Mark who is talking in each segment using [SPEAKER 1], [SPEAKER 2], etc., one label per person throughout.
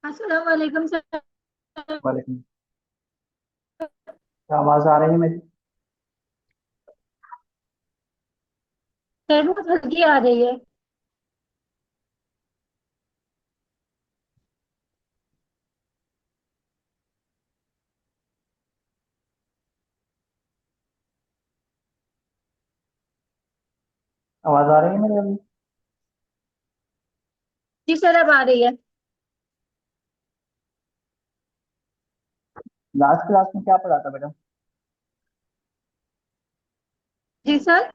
[SPEAKER 1] अस्सलाम वालेकुम सर।
[SPEAKER 2] वालेकुम। क्या आवाज आ रही है मेरी?
[SPEAKER 1] सर बहुत हल्की आ रही है।
[SPEAKER 2] आवाज आ रही है मेरी अभी?
[SPEAKER 1] जी सर, अब आ रही है।
[SPEAKER 2] लास्ट क्लास में क्या पढ़ा था बेटा?
[SPEAKER 1] जी सर।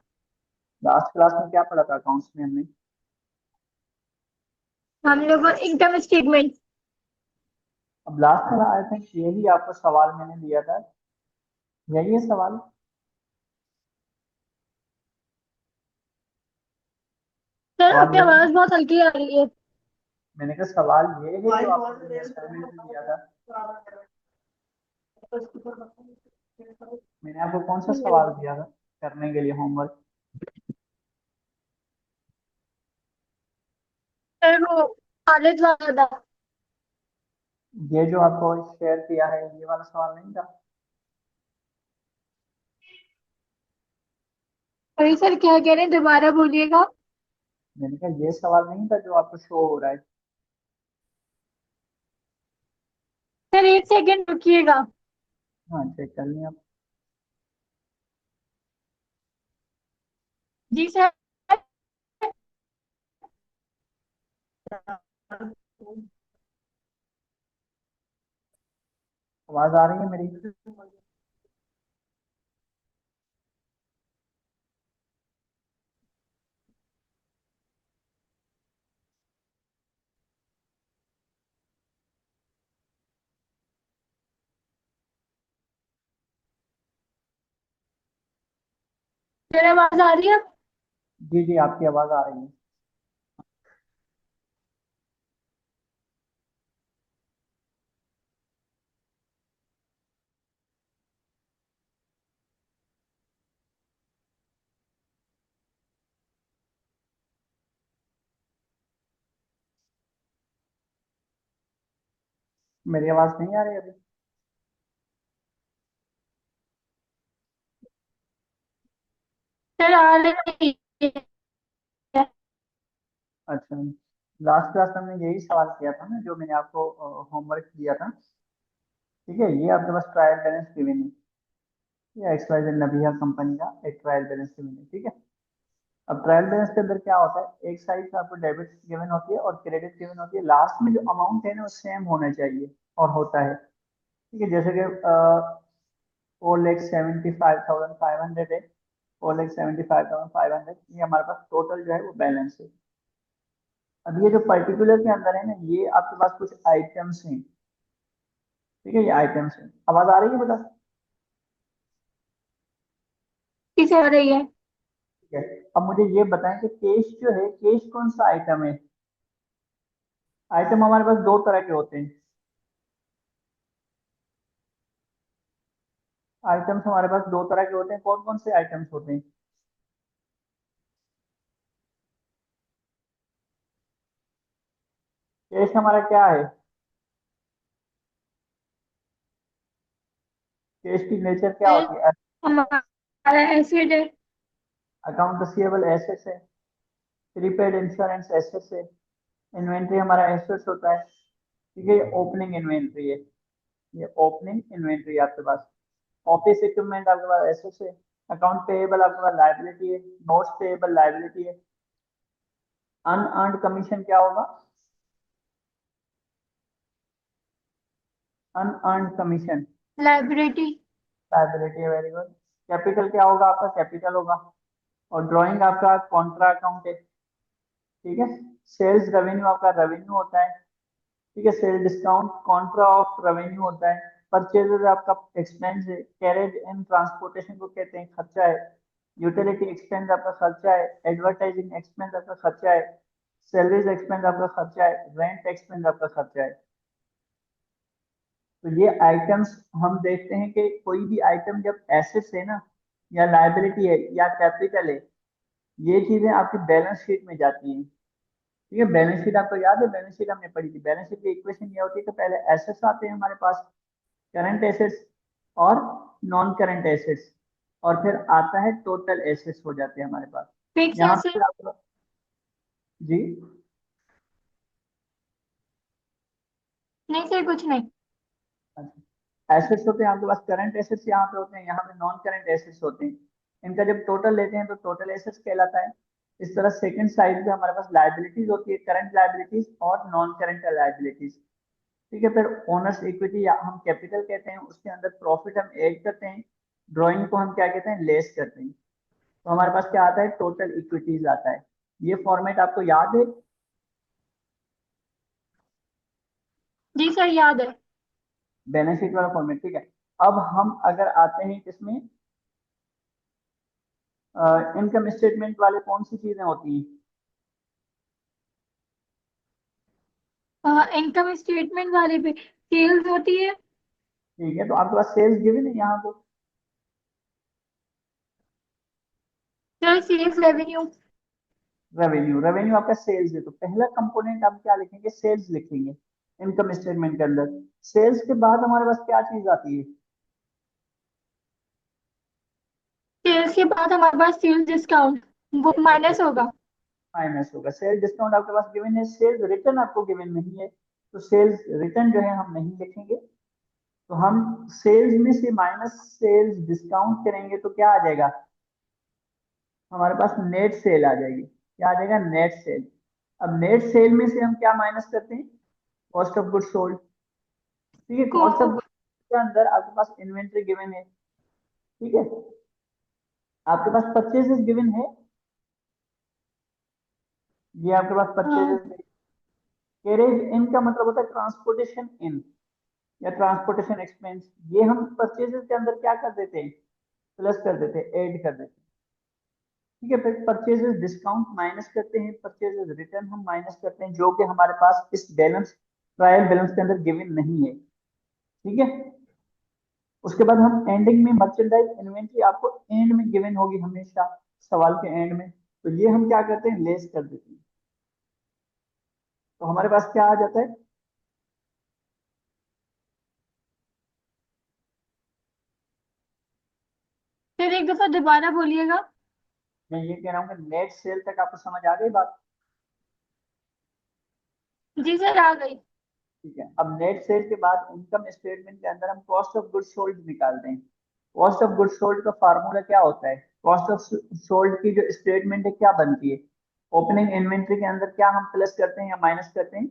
[SPEAKER 2] लास्ट क्लास में क्या पढ़ा था अकाउंट्स में हमने?
[SPEAKER 1] हम लोग को इनकम स्टेटमेंट।
[SPEAKER 2] अब लास्ट में आई थिंक यही आपको सवाल मैंने दिया था। यही है सवाल।
[SPEAKER 1] सर
[SPEAKER 2] सवाल
[SPEAKER 1] आपकी
[SPEAKER 2] यही है।
[SPEAKER 1] आवाज बहुत हल्की आ रही है।
[SPEAKER 2] मैंने कहा सवाल ये है जो आपको मैंने असाइनमेंट में दिया था। मैंने आपको कौन सा सवाल दिया था करने के लिए होमवर्क?
[SPEAKER 1] सर वो आदत वाला था।
[SPEAKER 2] ये जो आपको शेयर किया है ये वाला सवाल नहीं था?
[SPEAKER 1] वही सर, क्या कह रहे हैं, दोबारा बोलिएगा।
[SPEAKER 2] मैंने कहा ये सवाल नहीं था जो आपको शो हो रहा है।
[SPEAKER 1] सर एक सेकंड रुकिएगा।
[SPEAKER 2] हाँ, चेक कर लिया आप।
[SPEAKER 1] जी सर।
[SPEAKER 2] आवाज आ रही है मेरी?
[SPEAKER 1] सर आवाज आ रही है।
[SPEAKER 2] जी जी, आपकी आवाज आ रही है। मेरी आवाज नहीं आ रही अभी?
[SPEAKER 1] सर आ रही है।
[SPEAKER 2] अच्छा। लास्ट क्लास में हमने यही सवाल किया था ना जो मैंने आपको होमवर्क दिया था। ठीक है, ये आपके पास ट्रायल बैलेंस गिवन है। ये एक्सवाइजेड नबिया कंपनी का एक ट्रायल बैलेंस गिवन है। ठीक है। अब ट्रायल बैलेंस के अंदर क्या होता है, एक साइड से आपको डेबिट गिवन होती है और क्रेडिट गिवन होती है। लास्ट में जो अमाउंट है ना वो सेम होना चाहिए और होता है। ठीक है, जैसे कि 4,75,500 है। 4,75,500, ये हमारे पास टोटल जो है वो बैलेंस है। अब ये जो पर्टिकुलर के अंदर है ना, ये आपके पास कुछ आइटम्स हैं। ठीक है, ये आइटम्स हैं। आवाज आ रही है बेटा?
[SPEAKER 1] किसे आ रही है।
[SPEAKER 2] ठीक है। अब मुझे ये बताएं कि केश जो है, केश कौन सा आइटम है? आइटम हमारे पास दो तरह के होते हैं। आइटम्स हमारे पास दो तरह के होते हैं। कौन कौन से आइटम्स होते हैं? केश हमारा क्या है? केश की नेचर क्या
[SPEAKER 1] सर
[SPEAKER 2] होती है?
[SPEAKER 1] हमारा एसिड है।
[SPEAKER 2] अकाउंट रिसीवेबल एसेट्स है। प्रीपेड इंश्योरेंस एसेट्स है। इन्वेंट्री हमारा एसेट्स होता है। ठीक है, ये ओपनिंग इन्वेंट्री है। ये ओपनिंग इन्वेंट्री आपके पास। ऑफिस इक्विपमेंट आपके पास एसेट्स है। अकाउंट पेएबल आपके पास लायबिलिटी है। नोट्स पेएबल लायबिलिटी है। अनअर्न्ड कमीशन क्या होगा? Unearned commission
[SPEAKER 1] library.
[SPEAKER 2] लायबिलिटी है। Very good. कैपिटल क्या होगा आपका? कैपिटल होगा। और ड्राइंग आपका कॉन्ट्रा अकाउंट है। ठीक है। सेल्स रेवेन्यू आपका रेवेन्यू होता है। ठीक है, sale discount Contra of revenue होता है। परचेज आपका एक्सपेंस है। कैरेज एंड ट्रांसपोर्टेशन को कहते हैं खर्चा है। यूटिलिटी एक्सपेंस आपका खर्चा है। एडवर्टाइजिंग एक्सपेंस आपका खर्चा है। सैलरीज एक्सपेंस आपका खर्चा है। रेंट एक्सपेंस आपका खर्चा है। तो ये आइटम्स हम देखते हैं कि कोई भी आइटम जब एसेट्स है ना, या लायबिलिटी है या कैपिटल है, ये चीजें आपकी बैलेंस शीट में जाती हैं। ठीक है। बैलेंस शीट आपको याद है, बैलेंस शीट हमने पढ़ी थी। बैलेंस शीट की इक्वेशन ये होती है कि पहले एसेट्स आते हैं हमारे पास, करंट एसेट्स और नॉन करंट एसेट्स, और फिर आता है टोटल एसेट्स हो जाते हैं हमारे पास।
[SPEAKER 1] फिक्स
[SPEAKER 2] यहाँ
[SPEAKER 1] एसेट।
[SPEAKER 2] पे आपको जी,
[SPEAKER 1] नहीं सर, कुछ नहीं।
[SPEAKER 2] अच्छा, एसेट्स होते हैं आपके पास, करंट एसेट्स यहाँ पे होते हैं, यहाँ पे नॉन करंट एसेट्स होते हैं। इनका जब टोटल लेते हैं तो टोटल एसेट्स कहलाता है। इस तरह सेकंड साइड पे हमारे पास लाइबिलिटीज होती है, करंट लाइबिलिटीज और नॉन करंट लाइबिलिटीज। ठीक है। फिर ओनर्स इक्विटी या हम कैपिटल कहते हैं, उसके अंदर प्रॉफिट हम ऐड करते हैं, ड्राइंग को हम क्या कहते हैं, लेस करते हैं। तो हमारे पास क्या आता है, टोटल इक्विटीज आता है। ये फॉर्मेट आपको याद है?
[SPEAKER 1] जी सर, याद है।
[SPEAKER 2] बैलेंस शीट वाला फॉर्मेट, ठीक है। अब हम अगर आते हैं किसमें, इनकम स्टेटमेंट वाले कौन सी चीजें होती हैं?
[SPEAKER 1] इनकम स्टेटमेंट वाले पे सेल्स होती है।
[SPEAKER 2] ठीक है, तो आपके पास सेल्स गिवन है यहाँ पे।
[SPEAKER 1] Sir sales revenue.
[SPEAKER 2] Revenue, revenue आपका सेल्स है, तो पहला कंपोनेंट आप क्या लिखेंगे, सेल्स लिखेंगे इनकम स्टेटमेंट के अंदर। सेल्स के बाद हमारे पास क्या चीज आती है?
[SPEAKER 1] सेल्स के बाद हमारे पास सेल्स डिस्काउंट, वो माइनस होगा।
[SPEAKER 2] माइनस होगा। सेल्स डिस्काउंट आपके पास गिवन है, सेल्स रिटर्न आपको गिवन नहीं है, तो सेल्स रिटर्न जो है हम नहीं लिखेंगे। तो हम सेल्स में से माइनस सेल्स डिस्काउंट करेंगे तो क्या आ जाएगा, हमारे पास नेट सेल आ जाएगी। क्या आ जाएगा, नेट सेल। अब नेट सेल में से हम क्या माइनस करते हैं, कॉस्ट ऑफ गुड सोल्ड। ठीक है,
[SPEAKER 1] को
[SPEAKER 2] कॉस्ट ऑफ गुड के अंदर आपके पास इन्वेंट्री गिवन है। ठीक है, आपके पास परचेजेस गिवन है, ये आपके पास
[SPEAKER 1] हाँ,
[SPEAKER 2] परचेजेस। कैरेज इन का मतलब होता है ट्रांसपोर्टेशन इन या ट्रांसपोर्टेशन एक्सपेंस। ये हम परचेजेस के अंदर क्या कर देते हैं, प्लस कर देते हैं, ऐड कर देते हैं। ठीक है, फिर परचेजेस डिस्काउंट माइनस करते हैं, परचेजेस रिटर्न हम माइनस करते हैं, जो कि हमारे पास इस बैलेंस, ट्रायल बैलेंस के अंदर गिवन नहीं है। ठीक है, उसके बाद हम एंडिंग में मर्चेंडाइज इन्वेंट्री आपको एंड में गिवन होगी हमेशा, सवाल के एंड में, तो ये हम क्या करते हैं, लेस कर देते हैं। तो हमारे पास क्या आ जाता है,
[SPEAKER 1] फिर एक दफा दोबारा बोलिएगा।
[SPEAKER 2] मैं ये कह रहा हूँ कि नेट सेल तक आपको समझ आ गई बात?
[SPEAKER 1] जी सर, आ गई।
[SPEAKER 2] ठीक है, अब नेट सेल के बाद इनकम स्टेटमेंट के अंदर हम कॉस्ट ऑफ गुड्स सोल्ड निकालते हैं। कॉस्ट ऑफ गुड्स सोल्ड का फार्मूला क्या होता है, कॉस्ट ऑफ सोल्ड की जो स्टेटमेंट है क्या बनती है, ओपनिंग इन्वेंट्री के अंदर क्या हम प्लस करते हैं या माइनस करते हैं?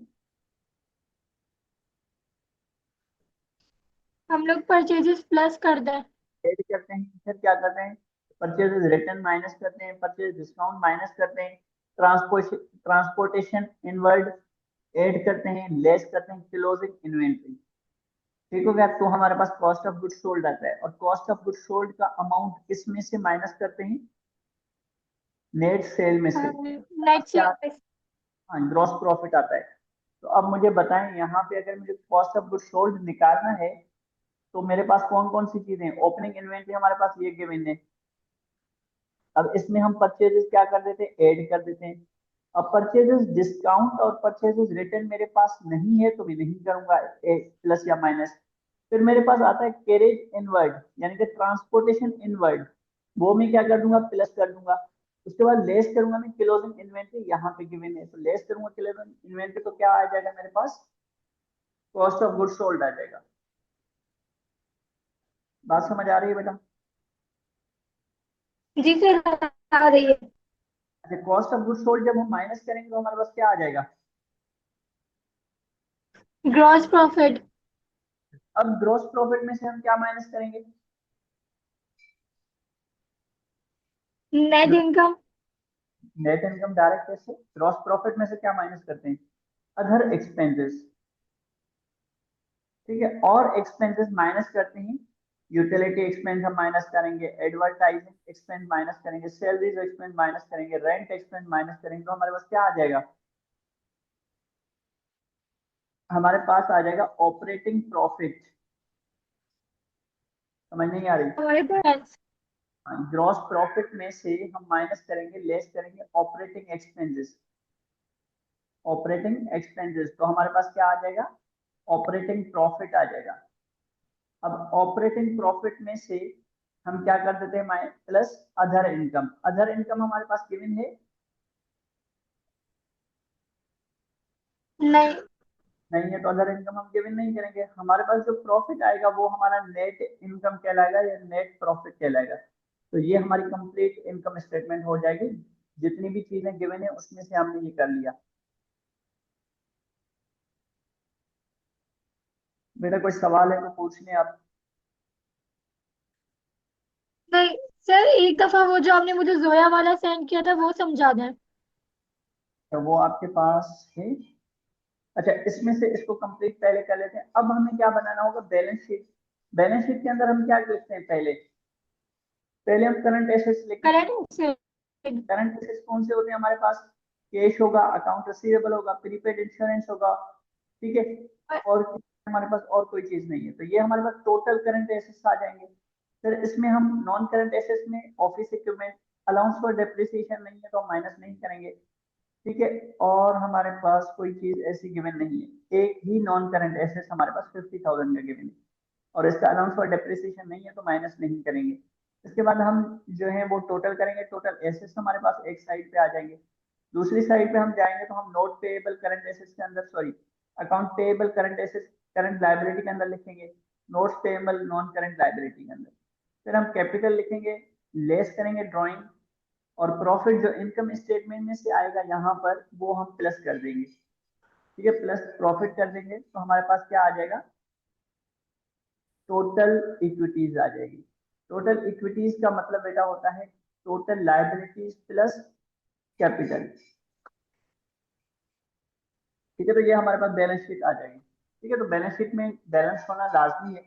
[SPEAKER 1] हम लोग परचेजेस प्लस कर दें।
[SPEAKER 2] ऐड करते हैं, फिर क्या करते हैं, परचेज रिटर्न माइनस करते हैं, परचेज डिस्काउंट माइनस करते हैं, ट्रांसपोर्टेशन इनवर्ड ऐड करते हैं, लेस करते हैं, क्लोजिंग इन्वेंट्री। ठीक हो गया, तो हमारे पास कॉस्ट ऑफ गुड्स सोल्ड आता है, और कॉस्ट ऑफ गुड्स सोल्ड का अमाउंट किस में से माइनस करते हैं, नेट सेल में से। अब
[SPEAKER 1] नेट
[SPEAKER 2] क्या,
[SPEAKER 1] सेल।
[SPEAKER 2] हाँ, ग्रॉस प्रॉफिट आता है। तो अब मुझे बताएं, यहाँ पे अगर मुझे कॉस्ट ऑफ गुड्स सोल्ड निकालना है, तो मेरे पास कौन कौन सी चीजें हैं, ओपनिंग इन्वेंट्री हमारे पास ये गिवन है। अब इसमें हम परचेजेस क्या कर देते हैं, ऐड कर देते हैं। अब परचेजेस डिस्काउंट और परचेजेस रिटर्न मेरे पास नहीं है, तो मैं नहीं करूंगा प्लस या माइनस। फिर मेरे पास आता है कैरेज इनवर्ड, यानी कि ट्रांसपोर्टेशन इनवर्ड, वो मैं क्या कर दूंगा, प्लस कर दूंगा। उसके बाद लेस करूंगा मैं क्लोजिंग इन्वेंट्री, यहाँ पे गिवन है, तो लेस करूंगा क्लोजिंग इन्वेंट्री, तो क्या आ जाएगा मेरे पास, कॉस्ट ऑफ गुड्स सोल्ड आ जाएगा। बात समझ आ रही है बेटा?
[SPEAKER 1] जी सर, आ रही है।
[SPEAKER 2] अच्छा, कॉस्ट ऑफ गुड्स सोल्ड जब हम माइनस करेंगे तो हमारे पास क्या आ जाएगा,
[SPEAKER 1] ग्रॉस प्रॉफिट।
[SPEAKER 2] अब ग्रॉस प्रॉफिट में से हम क्या माइनस करेंगे,
[SPEAKER 1] net income.
[SPEAKER 2] Net income direct कैसे, ग्रॉस प्रॉफिट में से क्या माइनस करते हैं, अदर एक्सपेंसेस। ठीक है, और एक्सपेंसेस माइनस करते हैं, यूटिलिटी एक्सपेंस हम माइनस करेंगे, एडवर्टाइजिंग एक्सपेंस माइनस करेंगे, सैलरीज एक्सपेंस माइनस करेंगे, रेंट एक्सपेंस माइनस करेंगे, तो हमारे पास क्या आ जाएगा, हमारे पास आ जाएगा ऑपरेटिंग प्रॉफिट। समझ नहीं आ रही?
[SPEAKER 1] हमारे पास।
[SPEAKER 2] ग्रॉस प्रॉफिट में से हम माइनस करेंगे, लेस करेंगे ऑपरेटिंग एक्सपेंसेस। ऑपरेटिंग एक्सपेंसेस, तो हमारे पास क्या आ जाएगा, ऑपरेटिंग प्रॉफिट आ जाएगा। अब ऑपरेटिंग प्रॉफिट में से हम क्या कर देते हैं, plus other income. Other income हमारे पास गिवन है,
[SPEAKER 1] नहीं।
[SPEAKER 2] नहीं है तो अदर इनकम हम गिवन नहीं करेंगे। हमारे पास जो प्रॉफिट आएगा वो हमारा नेट इनकम कहलाएगा या नेट प्रॉफिट कहलाएगा। तो ये हमारी कंप्लीट इनकम स्टेटमेंट हो जाएगी। जितनी भी चीजें गिवन है उसमें से हमने ये कर लिया। बेटा कोई सवाल है तो पूछ लें आप।
[SPEAKER 1] नहीं सर, एक दफा वो जो आपने मुझे जोया वाला सेंड किया था वो समझा दें।
[SPEAKER 2] तो वो आपके पास है। अच्छा, इसमें से इसको कंप्लीट पहले कर लेते हैं। अब हमें क्या बनाना होगा, बैलेंस शीट। बैलेंस शीट के अंदर हम क्या लिखते हैं, पहले पहले हम करंट एसेट्स लिखेंगे।
[SPEAKER 1] करंट से।
[SPEAKER 2] करंट एसेट्स कौन से होते हैं हमारे पास, कैश होगा, अकाउंट रिसीवेबल होगा, प्रीपेड इंश्योरेंस होगा, ठीक है। और हमारे पास और कोई चीज नहीं है, तो ये हमारे पास टोटल करंट एसेट्स आ जाएंगे। फिर इसमें हम नॉन करंट एसेट्स में office equipment, allowance for depreciation नहीं है तो हम माइनस नहीं करेंगे, ठीक है। और हमारे पास कोई चीज ऐसी गिवन नहीं है, एक ही नॉन करंट एसेट्स हमारे पास 50,000 का गिवन है, और इसका अलाउंस फॉर डेप्रिसिएशन नहीं है तो माइनस नहीं करेंगे। इसके बाद हम जो है वो टोटल करेंगे। टोटल एसेट्स हमारे पास एक साइड पे आ जाएंगे। दूसरी साइड पे हम जाएंगे तो हम नोट पेएबल करंट एसेट्स के अंदर, sorry, account payable current assets current liability के अंदर लिखेंगे, notes payable non current liability के अंदर। फिर हम कैपिटल लिखेंगे, लेस करेंगे ड्राइंग, और प्रॉफिट जो इनकम स्टेटमेंट में से आएगा यहाँ पर वो हम प्लस कर देंगे, ठीक है। प्लस प्रॉफिट कर देंगे तो हमारे पास क्या आ जाएगा, टोटल इक्विटीज आ जाएगी। टोटल इक्विटीज का मतलब बेटा होता है टोटल लायबिलिटीज प्लस कैपिटल, ठीक है। तो ये हमारे पास बैलेंस शीट आ जाएगी, ठीक है। तो बैलेंस शीट में बैलेंस होना लाजमी है,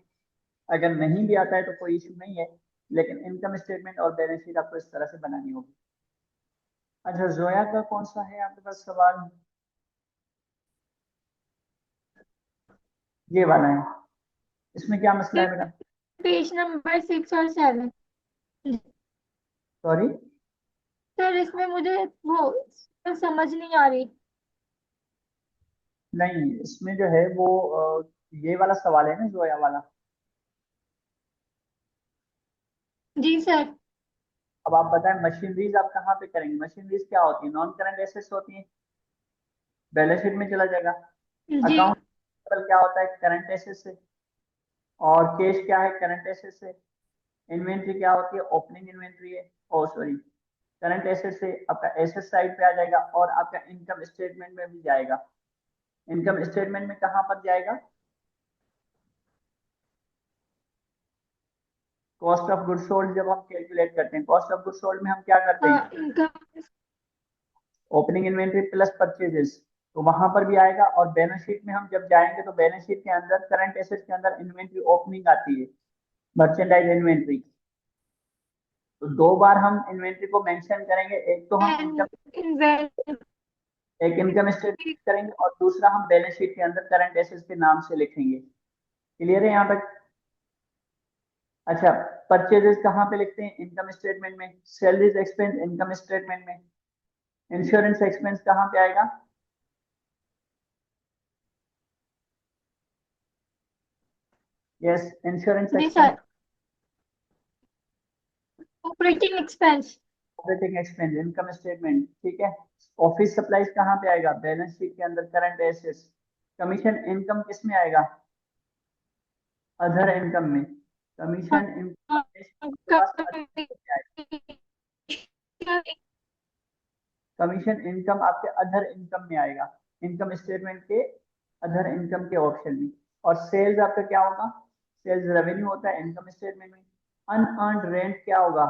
[SPEAKER 2] अगर नहीं भी आता है तो कोई इशू नहीं है, लेकिन इनकम स्टेटमेंट और बैलेंस शीट आपको इस तरह से बनानी होगी। अच्छा, जोया का कौन सा है आपके पास सवाल, ये वाला है, इसमें क्या मसला है बेटा,
[SPEAKER 1] पेज नंबर 6 और 7।
[SPEAKER 2] सॉरी।
[SPEAKER 1] सर इसमें मुझे वो समझ नहीं आ रही।
[SPEAKER 2] नहीं, इसमें जो है वो ये वाला सवाल है ना, जोया वाला।
[SPEAKER 1] जी सर।
[SPEAKER 2] अब आप बताएं मशीनरीज आप कहाँ पे करेंगे, मशीनरीज क्या होती है, नॉन करंट एसेट्स होती है, बैलेंस शीट में चला जाएगा।
[SPEAKER 1] जी।
[SPEAKER 2] अकाउंट क्या होता है, करंट एसेट्स से, और कैश क्या है, करंट एसेट्स से। इन्वेंट्री क्या होती है, ओपनिंग इन्वेंट्री है, ओ सॉरी, करंट एसेट से आपका एसेट साइड पे आ जाएगा, और आपका इनकम स्टेटमेंट में भी जाएगा। इनकम स्टेटमेंट में कहाँ पर जाएगा, कॉस्ट ऑफ गुड सोल्ड। जब हम कैलकुलेट करते हैं कॉस्ट ऑफ गुड सोल्ड में हम क्या करते हैं,
[SPEAKER 1] हाँ, income.
[SPEAKER 2] Opening inventory plus purchases, तो वहां पर भी आएगा। और बैलेंस शीट में हम जब जाएंगे तो बैलेंस शीट के अंदर करंट एसेट के अंदर इन्वेंट्री ओपनिंग आती है, मर्चेंडाइज इन्वेंट्री। तो दो बार हम इन्वेंट्री को मेंशन करेंगे, एक तो हम इनकम,
[SPEAKER 1] इन्वेंटरी।
[SPEAKER 2] एक इनकम स्टेटमेंट करेंगे, और दूसरा हम बैलेंस शीट के अंदर करंट एसेट्स के नाम से लिखेंगे। क्लियर है यहाँ तक। अच्छा, परचेजेस कहाँ पे लिखते हैं, इनकम स्टेटमेंट में। सैलरीज एक्सपेंस इनकम स्टेटमेंट में। इंश्योरेंस एक्सपेंस कहाँ पे आएगा, यस, इंश्योरेंस
[SPEAKER 1] जी
[SPEAKER 2] expense.
[SPEAKER 1] Sir. Operating expense.
[SPEAKER 2] Operating expense income statement, ठीक है। ऑफिस सप्लाईज कहाँ पे आएगा, बैलेंस शीट के अंदर करंट एसेट्स। कमीशन इनकम किस में आएगा, अदर इनकम में। कमीशन इनकम पास कमीशन इनकम आपके अदर इनकम में आएगा, इनकम स्टेटमेंट के अदर इनकम के ऑप्शन में। और सेल्स आपका क्या होगा, सेल्स रेवेन्यू होता है इनकम स्टेटमेंट में। अनअर्न्ड रेंट क्या होगा,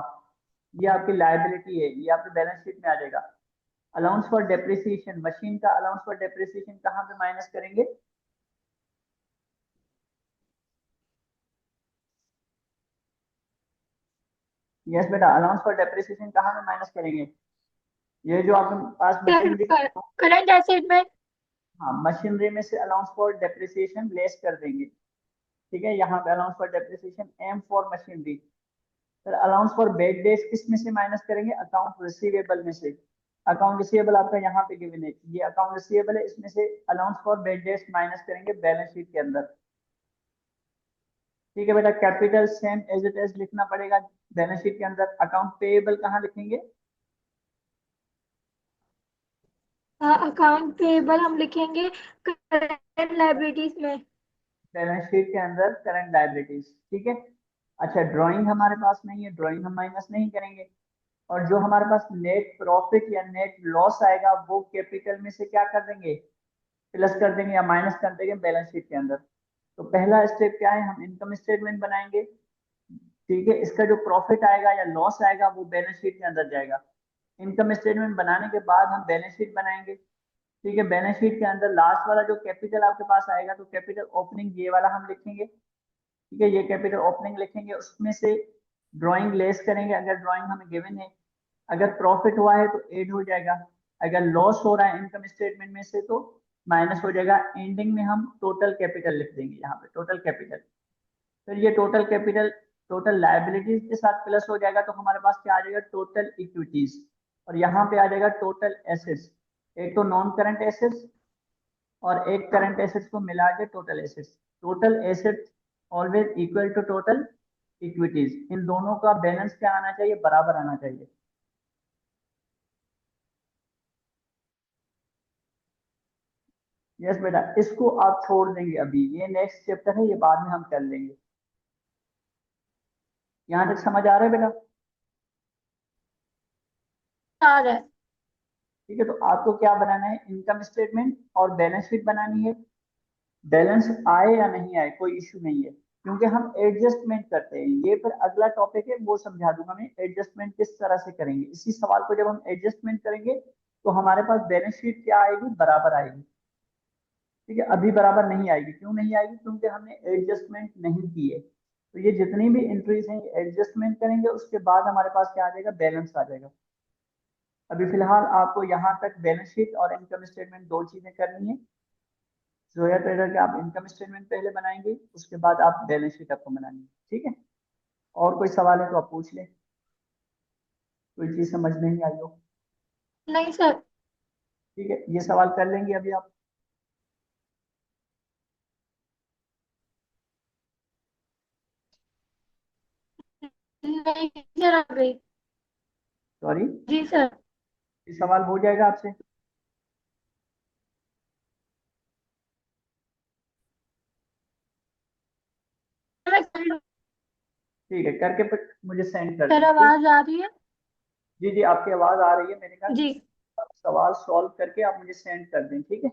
[SPEAKER 2] ये आपकी लायबिलिटी है, ये आपके बैलेंस शीट में आ जाएगा। अलाउंस फॉर डेप्रिसिएशन, मशीन का अलाउंस फॉर डेप्रिसिएशन कहाँ पे माइनस करेंगे, यस बेटा, अलाउंस फॉर डेप्रिसिएशन कहाँ पे माइनस करेंगे, ये जो आपके पास मशीनरी,
[SPEAKER 1] करंट एसेट में।
[SPEAKER 2] हाँ, मशीनरी में से अलाउंस फॉर डेप्रिसिएशन लेस कर देंगे, ठीक है। यहाँ पे allowance for depreciation M for machinery. फिर अलाउंस फॉर बैड डेज किस में से माइनस करेंगे, अकाउंट रिसीवेबल में से। अकाउंट रिसीवेबल आपका यहाँ पे गिवन है, ये अकाउंट रिसीवेबल है, इसमें से allowance for bad debts minus करेंगे बैलेंस शीट के अंदर। ठीक है बेटा, capital same as it is लिखना पड़ेगा बैलेंस शीट के अंदर। अकाउंट पेएबल कहाँ लिखेंगे?
[SPEAKER 1] अकाउंट पेएबल हम लिखेंगे करंट लाइबिलिटीज में।
[SPEAKER 2] बैलेंस शीट के अंदर करंट लायबिलिटीज, ठीक है। अच्छा, ड्राइंग हमारे पास नहीं है, ड्राइंग हम माइनस नहीं करेंगे। और जो हमारे पास नेट प्रॉफिट या नेट लॉस आएगा वो कैपिटल में से क्या कर देंगे, प्लस कर देंगे या माइनस कर देंगे बैलेंस शीट के अंदर। तो पहला स्टेप क्या है, हम इनकम स्टेटमेंट बनाएंगे। ठीक है, इसका जो प्रॉफिट आएगा या लॉस आएगा वो बैलेंस शीट के अंदर जाएगा। इनकम स्टेटमेंट बनाने के बाद हम बैलेंस शीट बनाएंगे। ठीक है, बैलेंस शीट के अंदर लास्ट वाला जो कैपिटल आपके पास आएगा तो कैपिटल ओपनिंग ये वाला हम लिखेंगे। ठीक है, ये कैपिटल ओपनिंग लिखेंगे, उसमें से ड्राइंग लेस करेंगे अगर ड्राइंग हमें गिवन है। अगर प्रॉफिट हुआ है तो ऐड हो जाएगा, अगर लॉस हो रहा है इनकम स्टेटमेंट में से तो माइनस हो जाएगा। एंडिंग में हम टोटल कैपिटल लिख देंगे यहाँ पे, टोटल कैपिटल। फिर ये टोटल कैपिटल टोटल लायबिलिटीज के साथ प्लस हो जाएगा तो हमारे पास क्या आ जाएगा, टोटल इक्विटीज। और यहाँ पे आ जाएगा टोटल एसेट्स। एक तो नॉन करंट एसेट्स और एक करंट एसेट्स को मिला के total assets. Total assets always equal to total equities, इन दोनों का बैलेंस क्या आना चाहिए, बराबर आना चाहिए। यस बेटा, इसको आप छोड़ देंगे अभी, ये नेक्स्ट चैप्टर है, ये बाद में हम कर लेंगे। यहाँ तक समझ आ रहा है बेटा?
[SPEAKER 1] आ रहा है।
[SPEAKER 2] ठीक है, तो आपको क्या बनाना है, इनकम स्टेटमेंट और बैलेंस शीट बनानी है। बैलेंस आए या नहीं आए कोई इश्यू नहीं है, क्योंकि हम एडजस्टमेंट करते हैं। ये फिर अगला टॉपिक है, वो समझा दूंगा मैं एडजस्टमेंट किस तरह से करेंगे। इसी सवाल को जब हम एडजस्टमेंट करेंगे तो हमारे पास बैलेंस शीट क्या आएगी, बराबर आएगी। ठीक है, अभी बराबर नहीं आएगी, क्यों नहीं आएगी, क्योंकि हमने एडजस्टमेंट नहीं की है। तो ये जितनी भी एंट्रीज हैं एडजस्टमेंट करेंगे, उसके बाद हमारे पास क्या आ जाएगा, बैलेंस आ जाएगा। अभी फिलहाल आपको यहाँ तक बैलेंस शीट और इनकम स्टेटमेंट दो चीजें करनी है। जोया ट्रेडर के आप इनकम स्टेटमेंट पहले बनाएंगे, उसके बाद आप बैलेंस शीट आपको बनानी है। ठीक है, और कोई सवाल है तो आप पूछ लें, कोई चीज समझ नहीं आई हो।
[SPEAKER 1] नहीं सर।
[SPEAKER 2] ठीक है, ये सवाल कर लेंगे अभी आप।
[SPEAKER 1] नहीं सर, आ गई।
[SPEAKER 2] सॉरी,
[SPEAKER 1] जी सर।
[SPEAKER 2] ये सवाल हो जाएगा आपसे? ठीक है, करके फिर मुझे सेंड कर
[SPEAKER 1] सर
[SPEAKER 2] दें, ठीक।
[SPEAKER 1] आवाज आ रही है?
[SPEAKER 2] जी जी, आपकी आवाज आ रही है मेरे ख्याल।
[SPEAKER 1] जी।
[SPEAKER 2] आप सवाल सॉल्व करके आप मुझे सेंड कर दें, ठीक है।